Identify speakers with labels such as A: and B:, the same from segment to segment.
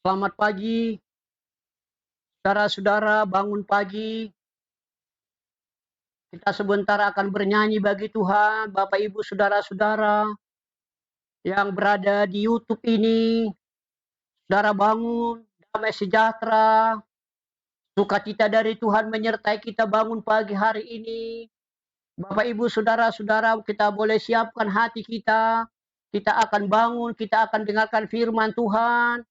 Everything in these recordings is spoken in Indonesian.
A: Selamat pagi, saudara-saudara, bangun pagi. Kita sebentar akan bernyanyi bagi Tuhan, Bapak Ibu saudara-saudara yang berada di YouTube ini. Saudara bangun, damai sejahtera, sukacita dari Tuhan menyertai kita bangun pagi hari ini. Bapak Ibu saudara-saudara, kita boleh siapkan hati kita. Kita akan bangun, kita akan dengarkan firman Tuhan.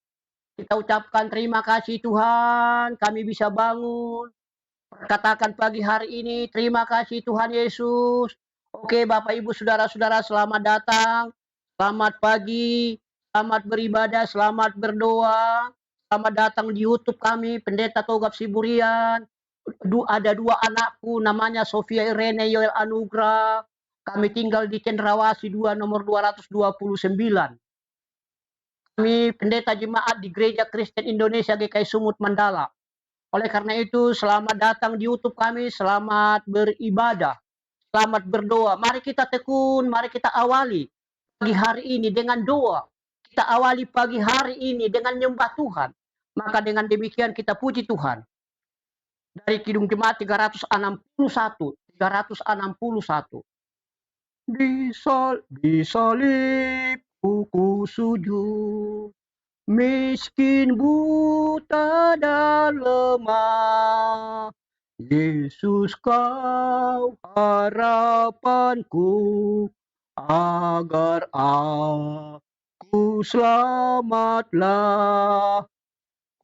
A: Kita ucapkan terima kasih Tuhan, kami bisa bangun. Katakan pagi hari ini, terima kasih Tuhan Yesus. Oke Bapak Ibu Saudara-saudara, selamat datang. Selamat pagi, selamat beribadah, selamat berdoa. Selamat datang di YouTube kami, Pendeta Togap Siburian. Ada dua anakku, namanya Sofia Irene Yoel Anugrah. Kami tinggal di Cendrawasih 2 nomor 229. Kami pendeta jemaat di Gereja Kristen Indonesia GKI Sumut Mandala. Oleh karena itu, selamat datang di YouTube kami, selamat beribadah, selamat berdoa. Mari kita tekun, mari kita awali pagi hari ini dengan doa. Kita awali pagi hari ini dengan nyembah Tuhan. Maka dengan demikian kita puji Tuhan. Dari Kidung Jemaat 361, 361. Di salib ku sujud, miskin, buta, dan lemah. Yesus kau harapanku, agar aku selamatlah.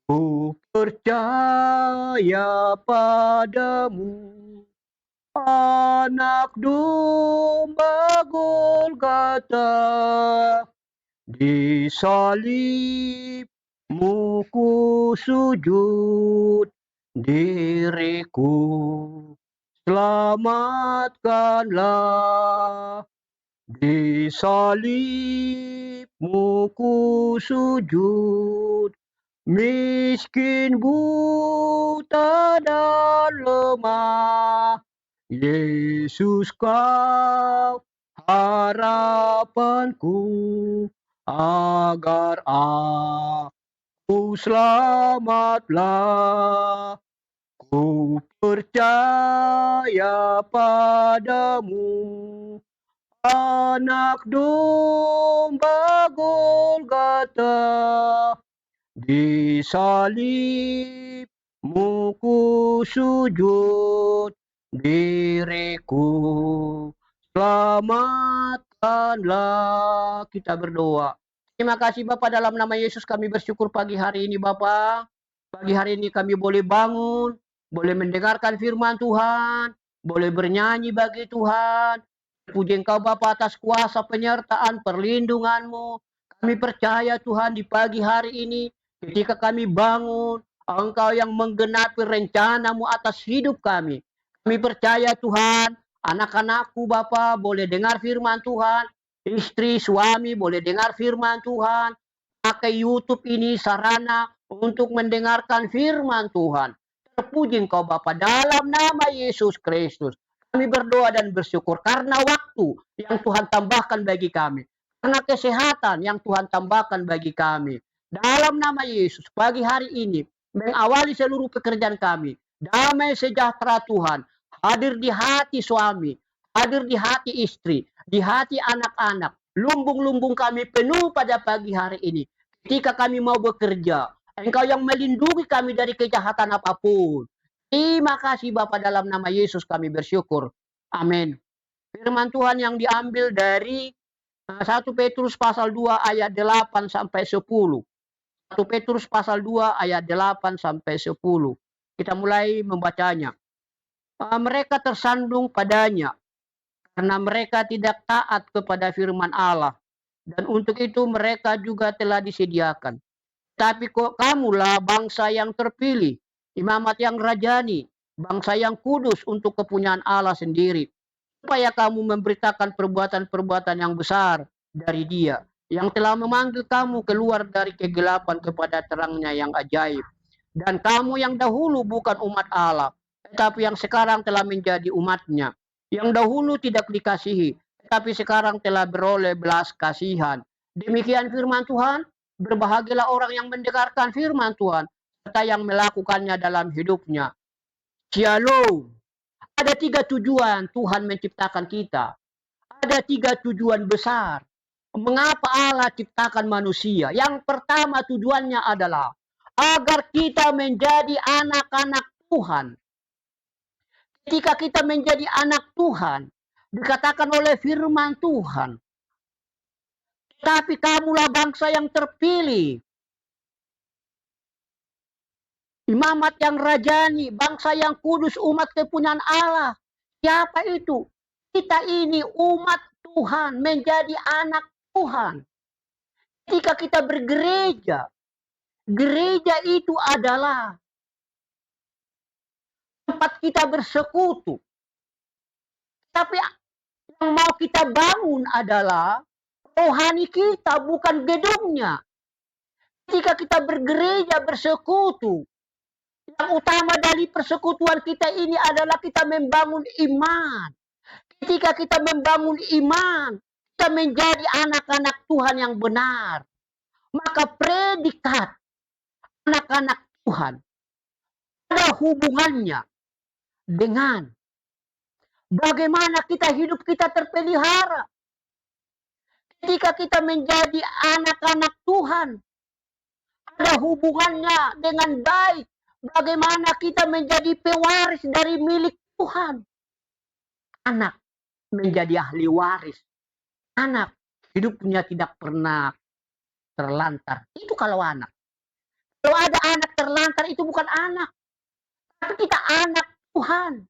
A: Ku percaya padamu, Anak domba Golgota. Di salibmu ku sujud, diriku selamatkanlah. Di salibmu ku sujud, miskin, buta, dan lemah. Yesus kau harapanku, agar aku selamatlah. Ku percaya padamu, Anak domba Golgota. Di salibmu ku sujud, diriku selamatkanlah. Kita berdoa. Terima kasih Bapak, dalam nama Yesus kami bersyukur pagi hari ini Bapak. Pagi hari ini kami boleh bangun, boleh mendengarkan firman Tuhan, boleh bernyanyi bagi Tuhan. Puji Engkau Bapa atas kuasa penyertaan perlindungan-Mu. Kami percaya Tuhan di pagi hari ini ketika kami bangun, Engkau yang menggenapi rencana-Mu atas hidup kami. Kami percaya Tuhan, anak-anakku Bapa boleh dengar firman Tuhan, istri, suami boleh dengar firman Tuhan. Pakai YouTube ini sarana untuk mendengarkan firman Tuhan. Terpuji Engkau Bapa dalam nama Yesus Kristus. Kami berdoa dan bersyukur karena waktu yang Tuhan tambahkan bagi kami. Karena kesehatan yang Tuhan tambahkan bagi kami. Dalam nama Yesus, pagi hari ini, mengawali seluruh pekerjaan kami. Damai sejahtera Tuhan hadir di hati suami, hadir di hati istri, di hati anak-anak. Lumbung-lumbung kami penuh pada pagi hari ini. Ketika kami mau bekerja, Engkau yang melindungi kami dari kejahatan apapun. Terima kasih Bapa, dalam nama Yesus kami bersyukur. Amin. Firman Tuhan yang diambil dari 1 Petrus pasal 2 ayat 8 sampai 10. 1 Petrus pasal 2 ayat 8 sampai 10. Kita mulai membacanya. Mereka tersandung padanya karena mereka tidak taat kepada firman Allah, dan untuk itu mereka juga telah disediakan. Tapi kok kamulah bangsa yang terpilih, imamat yang rajani, bangsa yang kudus untuk kepunyaan Allah sendiri, supaya kamu memberitakan perbuatan-perbuatan yang besar dari Dia, yang telah memanggil kamu keluar dari kegelapan kepada terangnya yang ajaib. Dan kamu yang dahulu bukan umat Allah, tetapi yang sekarang telah menjadi umatnya. Yang dahulu tidak dikasihi, tetapi sekarang telah beroleh belas kasihan. Demikian firman Tuhan. Berbahagialah orang yang mendengarkan firman Tuhan, serta yang melakukannya dalam hidupnya. Shalom. Ada 3 tujuan Tuhan menciptakan kita. Ada 3 tujuan besar. Mengapa Allah ciptakan manusia? Yang pertama tujuannya adalah agar kita menjadi anak-anak Tuhan. Ketika kita menjadi anak Tuhan, dikatakan oleh firman Tuhan, tapi kamulah bangsa yang terpilih, imamat yang rajani, bangsa yang kudus, umat kepunyaan Allah. Siapa itu? Kita ini umat Tuhan, menjadi anak Tuhan. Ketika kita bergereja, gereja itu adalah tempat kita bersekutu. Tapi yang mau kita bangun adalah rohani kita, bukan gedungnya. Ketika kita bergereja, bersekutu, yang utama dari persekutuan kita ini adalah kita membangun iman. Ketika kita membangun iman, kita menjadi anak-anak Tuhan yang benar. Maka predikat anak-anak Tuhan ada hubungannya dengan bagaimana kita hidup kita terpelihara. Ketika kita menjadi anak-anak Tuhan, ada hubungannya dengan baik. Bagaimana kita menjadi pewaris dari milik Tuhan. Anak menjadi ahli waris. Anak hidupnya tidak pernah terlantar. Itu kalau anak. Kalau ada anak terlantar itu bukan anak. Tapi kita anak Tuhan.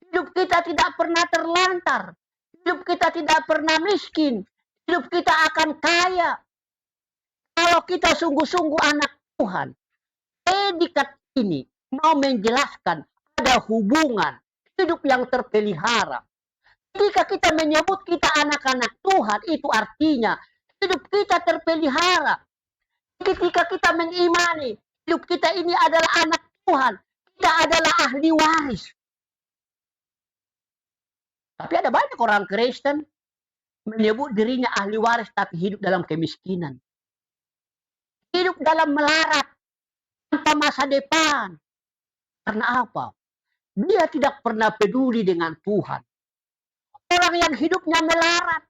A: Hidup kita tidak pernah terlantar. Hidup kita tidak pernah miskin. Hidup kita akan kaya. Kalau kita sungguh-sungguh anak Tuhan. Predikat ini mau menjelaskan ada hubungan hidup yang terpelihara. Ketika kita menyebut kita anak-anak Tuhan, itu artinya hidup kita terpelihara. Ketika kita mengimani hidup kita ini adalah anak Tuhan, kita adalah ahli waris. Tapi ada banyak orang Kristen menyebut dirinya ahli waris tapi hidup dalam kemiskinan. Hidup dalam melarat tanpa masa depan. Karena apa? Dia tidak pernah peduli dengan Tuhan. Orang yang hidupnya melarat,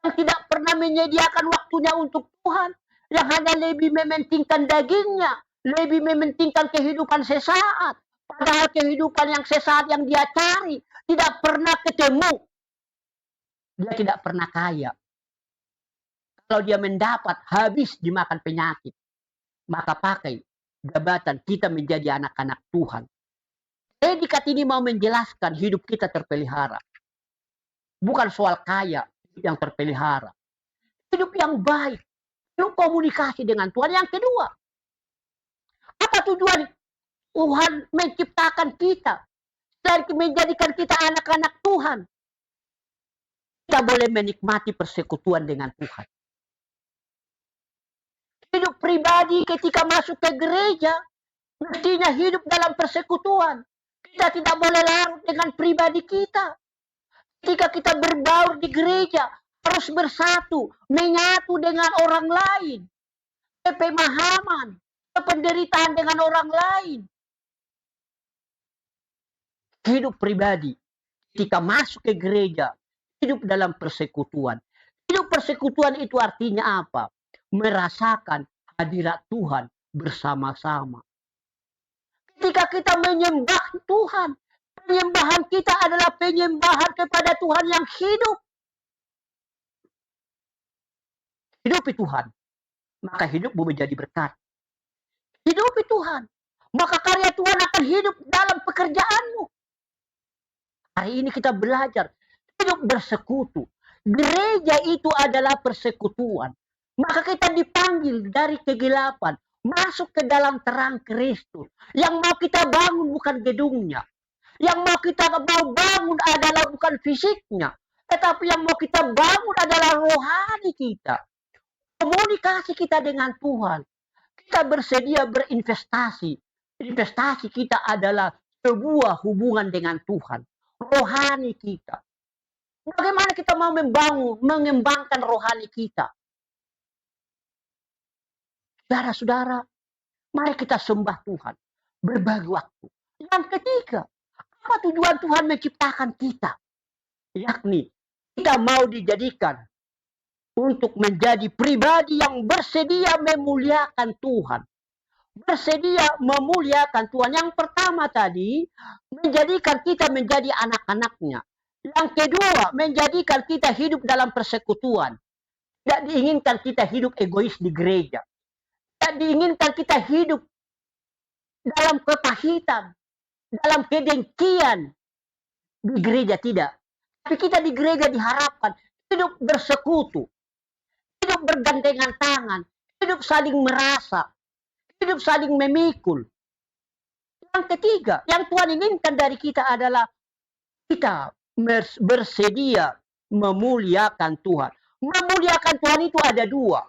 A: yang tidak pernah menyediakan waktunya untuk Tuhan, yang hanya lebih mementingkan dagingnya, lebih mementingkan kehidupan sesaat. Padahal kehidupan yang sesaat yang dia cari tidak pernah ketemu. Dia tidak pernah kaya. Kalau dia mendapat, habis dimakan penyakit. Maka pakai jabatan kita menjadi anak-anak Tuhan. Predikat ini mau menjelaskan hidup kita terpelihara. Bukan soal kaya, hidup yang terpelihara. Hidup yang baik. Hidup komunikasi dengan Tuhan. Yang kedua, apa tujuan Tuhan menciptakan kita? Dan menjadikan kita anak-anak Tuhan. Kita boleh menikmati persekutuan dengan Tuhan. Hidup pribadi ketika masuk ke gereja, mestinya hidup dalam persekutuan. Kita tidak boleh larut dengan pribadi kita. Ketika kita berbaur di gereja, harus bersatu, menyatu dengan orang lain. Pemahaman, penderitaan dengan orang lain. Hidup pribadi, ketika masuk ke gereja, hidup dalam persekutuan. Hidup persekutuan itu artinya apa? Merasakan hadirat Tuhan bersama-sama. Ketika kita menyembah Tuhan, penyembahan kita adalah penyembahan kepada Tuhan yang hidup. Hidupi Tuhan, maka hidupmu menjadi berkat. Hidupi Tuhan, maka karya Tuhan akan hidup dalam pekerjaanmu. Hari ini kita belajar hidup bersekutu. Gereja itu adalah persekutuan. Maka kita dipanggil dari kegelapan masuk ke dalam terang Kristus. Yang mau kita bangun bukan gedungnya. Yang mau kita bangun adalah bukan fisiknya. Tetapi yang mau kita bangun adalah rohani kita. Komunikasi kita dengan Tuhan. Kita bersedia berinvestasi. Investasi kita adalah sebuah hubungan dengan Tuhan. Rohani kita. Bagaimana kita mau mengembangkan rohani kita? Saudara-saudara, mari kita sembah Tuhan. Berbagi waktu. Yang ketiga, apa tujuan Tuhan menciptakan kita? Yakni, kita mau dijadikan untuk menjadi pribadi yang bersedia memuliakan Tuhan. Bersedia memuliakan Tuhan. Yang pertama tadi, menjadikan kita menjadi anak-anaknya. Yang kedua, menjadikan kita hidup dalam persekutuan. Tidak diinginkan kita hidup egois di gereja. Tidak diinginkan kita hidup dalam kepahitan, dalam kedengkian di gereja, tidak. Tapi kita di gereja diharapkan hidup bersekutu, hidup bergandengan tangan, hidup saling merasa, hidup saling memikul. Yang ketiga, yang Tuhan inginkan dari kita adalah kita bersedia memuliakan Tuhan. Memuliakan Tuhan itu ada dua.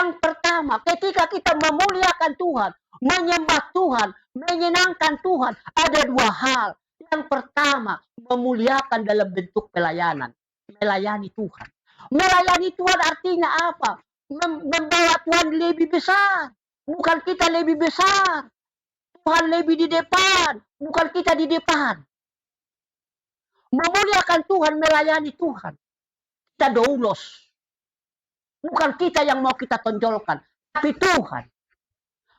A: Yang pertama, ketika kita memuliakan Tuhan, menyembah Tuhan, menyenangkan Tuhan, ada dua hal. Yang pertama, memuliakan dalam bentuk pelayanan. Melayani Tuhan. Melayani Tuhan artinya apa? Membawa Tuhan lebih besar. Bukan kita lebih besar. Tuhan lebih di depan. Bukan kita di depan. Memuliakan Tuhan, melayani Tuhan. Kita doulos. Bukan kita yang mau kita tonjolkan, tapi Tuhan.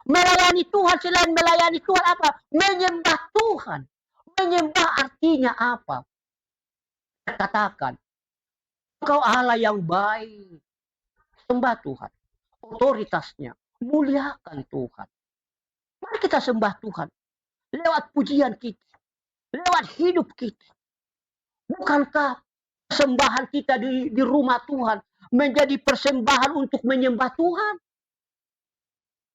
A: Melayani Tuhan, selain melayani Tuhan apa? Menyembah Tuhan. Menyembah artinya apa? Katakan, Engkau Allah yang baik. Sembah Tuhan. Otoritasnya. Muliakan Tuhan. Mari kita sembah Tuhan. Lewat pujian kita. Lewat hidup kita. Bukankah persembahan kita di rumah Tuhan menjadi persembahan untuk menyembah Tuhan?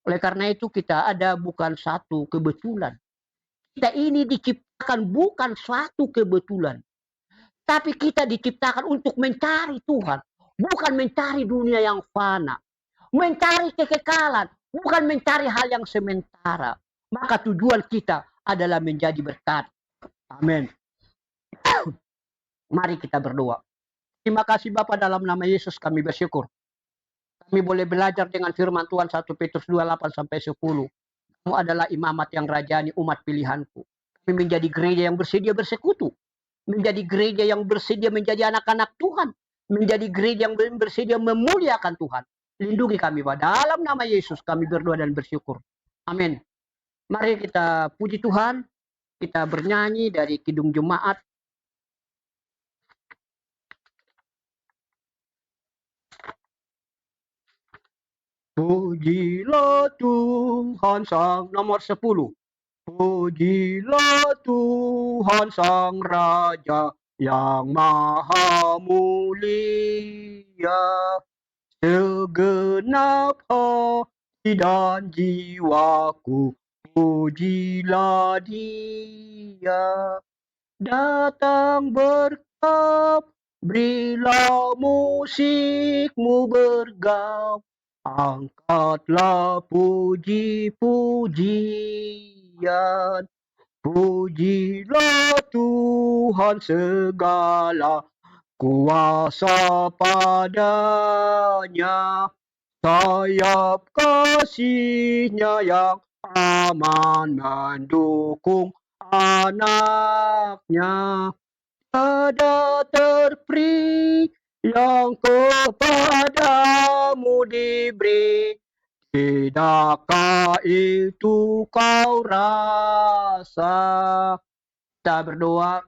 A: Oleh karena itu kita ada bukan satu kebetulan. Kita ini diciptakan bukan suatu kebetulan. Tapi kita diciptakan untuk mencari Tuhan. Bukan mencari dunia yang fana. Mencari kekekalan. Bukan mencari hal yang sementara. Maka tujuan kita adalah menjadi berkat. Amin. Mari kita berdoa. Terima kasih Bapa, dalam nama Yesus kami bersyukur. Kami boleh belajar dengan firman Tuhan 1 Petrus 2:8-10. Kamu adalah imamat yang rajani umat pilihanku. Kami menjadi gereja yang bersedia bersekutu. Menjadi gereja yang bersedia menjadi anak-anak Tuhan. Menjadi gereja yang bersedia memuliakan Tuhan. Lindungi kami Bapa. Dalam nama Yesus kami berdoa dan bersyukur. Amin. Mari kita puji Tuhan. Kita bernyanyi dari Kidung Jemaat. Pujilah Tuhan sang nomor 10. Pujilah Tuhan sang Raja yang maha mulia. Segenap hati dan jiwaku, pujilah Dia. Datang berkab, berilah musikmu bergab. Angkatlah puji-pujian. Pujilah Tuhan segala kuasa padanya. Sayap kasih-Nya yang aman mendukung anaknya. Ada terperi yang kepadamu diberi, tidakkah itu kau rasa? Kita berdoa.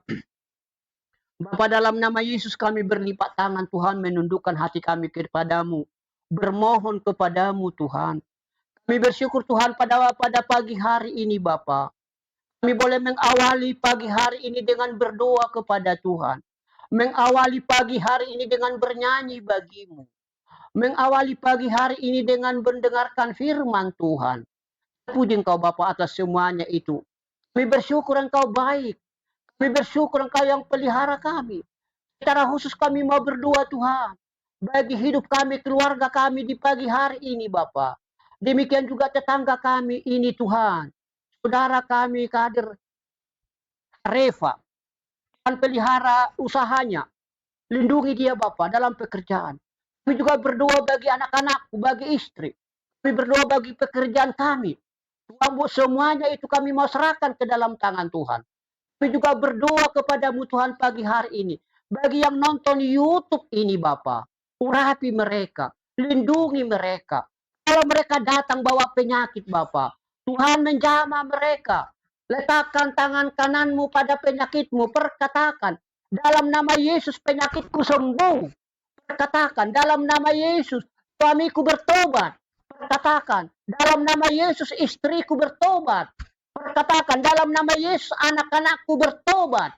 A: Bapa, dalam nama Yesus kami berlipat tangan Tuhan, menundukkan hati kami kepadamu, bermohon kepadamu Tuhan. Kami bersyukur Tuhan pada pagi hari ini Bapa. Kami boleh mengawali pagi hari ini dengan berdoa kepada Tuhan. Mengawali pagi hari ini dengan bernyanyi bagimu. Mengawali pagi hari ini dengan mendengarkan firman Tuhan. Puji Engkau Bapa atas semuanya itu. Kami bersyukur Engkau baik. Kami bersyukur Engkau yang pelihara kami. Secara khusus kami mau berdoa Tuhan. Bagi hidup kami, keluarga kami di pagi hari ini Bapa. Demikian juga tetangga kami ini Tuhan. Saudara kami kader Reva. Tuhan pelihara usahanya. Lindungi dia Bapa dalam pekerjaan. Kami juga berdoa bagi anak-anakku, bagi istri. Kami berdoa bagi pekerjaan kami. Tuhan, semuanya itu kami mau serahkan ke dalam tangan Tuhan. Kami juga berdoa kepadamu Tuhan pagi hari ini. Bagi yang nonton YouTube ini Bapa, urapi mereka, lindungi mereka. Kalau mereka datang bawa penyakit Bapa, Tuhan menjamah mereka. Letakkan tangan kananmu pada penyakitmu, perkatakan, dalam nama Yesus penyakitku sembuh. Perkatakan, dalam nama Yesus suamiku bertobat. Perkatakan, dalam nama Yesus istriku bertobat. Perkatakan, dalam nama Yesus anak-anakku bertobat.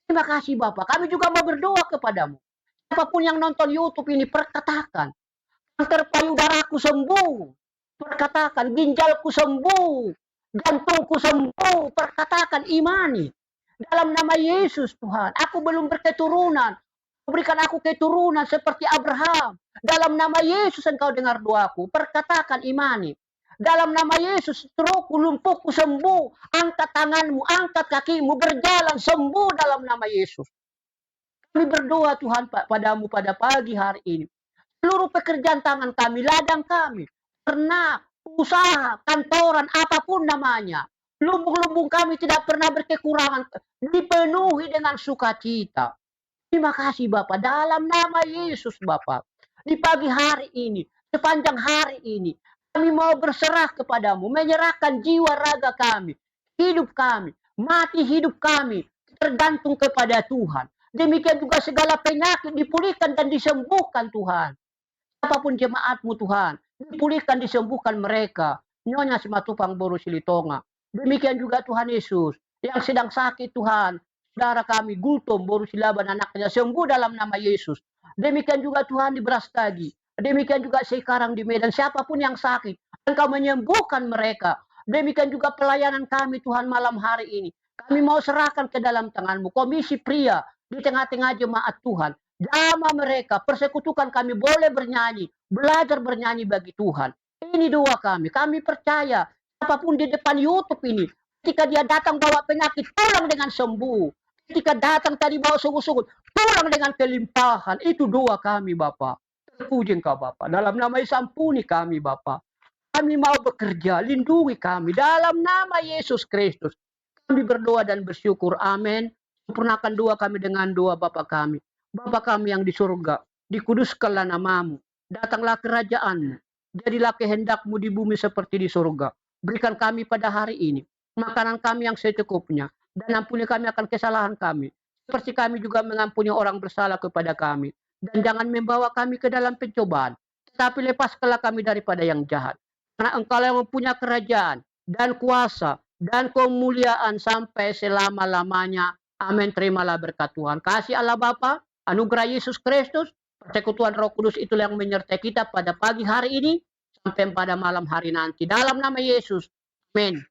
A: Terima kasih Bapak. Kami juga mau berdoa kepadamu. Siapapun yang nonton YouTube ini, perkatakan, kanker payudaraku sembuh. Perkatakan, ginjalku sembuh. Jantungku sembuh. Perkatakan, imani. Dalam nama Yesus Tuhan, aku belum berketurunan. Berikan aku keturunan seperti Abraham. Dalam nama Yesus engkau dengar doaku. Perkatakan, imani. Dalam nama Yesus, stroke, lumpuhku sembuh. Angkat tanganmu, angkat kakimu, berjalan sembuh dalam nama Yesus. Kami berdoa Tuhan padamu pada pagi hari ini. Seluruh pekerjaan tangan kami, ladang kami, ternak, usaha, kantoran, apapun namanya. Lumbung-lumbung kami tidak pernah berkekurangan, dipenuhi dengan sukacita. Terima kasih Bapak, dalam nama Yesus Bapak. Di pagi hari ini, sepanjang hari ini, kami mau berserah kepadamu, menyerahkan jiwa raga kami, hidup kami, mati hidup kami, tergantung kepada Tuhan. Demikian juga segala penyakit dipulihkan dan disembuhkan Tuhan. Apapun jemaatmu Tuhan, dipulihkan, disembuhkan mereka. Nyonya Simatupang Boru Silitonga. Demikian juga Tuhan Yesus, yang sedang sakit Tuhan, saudara kami Gultom Boru Silaban anaknya sembuh dalam nama Yesus. Demikian juga Tuhan di Brastagi. Demikian juga sekarang di Medan, siapapun yang sakit, Engkau menyembuhkan mereka. Demikian juga pelayanan kami Tuhan malam hari ini. Kami mau serahkan ke dalam tangan-Mu. Komisi pria di tengah-tengah jemaat Tuhan. Jamah mereka, persekutukan kami boleh bernyanyi, belajar bernyanyi bagi Tuhan. Ini doa kami. Kami percaya, apapun di depan YouTube ini, ketika dia datang bawa penyakit, pulang dengan sembuh. Ketika datang tadi bawa sungguh-sungguh, pulang dengan kelimpahan. Itu doa kami, Bapak. Terpuji Engkau, Bapak. Dalam nama Yesus, ampuni kami, Bapak. Kami mau bekerja, lindungi kami. Dalam nama Yesus Kristus. Kami berdoa dan bersyukur. Amin. Sempurnakan doa kami dengan doa Bapa kami. Bapa kami yang di surga, dikuduskanlah namamu. Datanglah kerajaanmu. Jadilah kehendakmu di bumi seperti di surga. Berikan kami pada hari ini makanan kami yang secukupnya. Dan ampuni kami akan kesalahan kami. Seperti kami juga mengampuni orang bersalah kepada kami. Dan jangan membawa kami ke dalam pencobaan. Tetapi lepaskanlah kami daripada yang jahat. Karena Engkau yang mempunyai kerajaan dan kuasa dan kemuliaan sampai selama-lamanya. Amin. Terimalah berkat Tuhan. Kasih Allah Bapa, anugerah Yesus Kristus, persekutuan Roh Kudus itulah yang menyertai kita pada pagi hari ini sampai pada malam hari nanti. Dalam nama Yesus. Amin.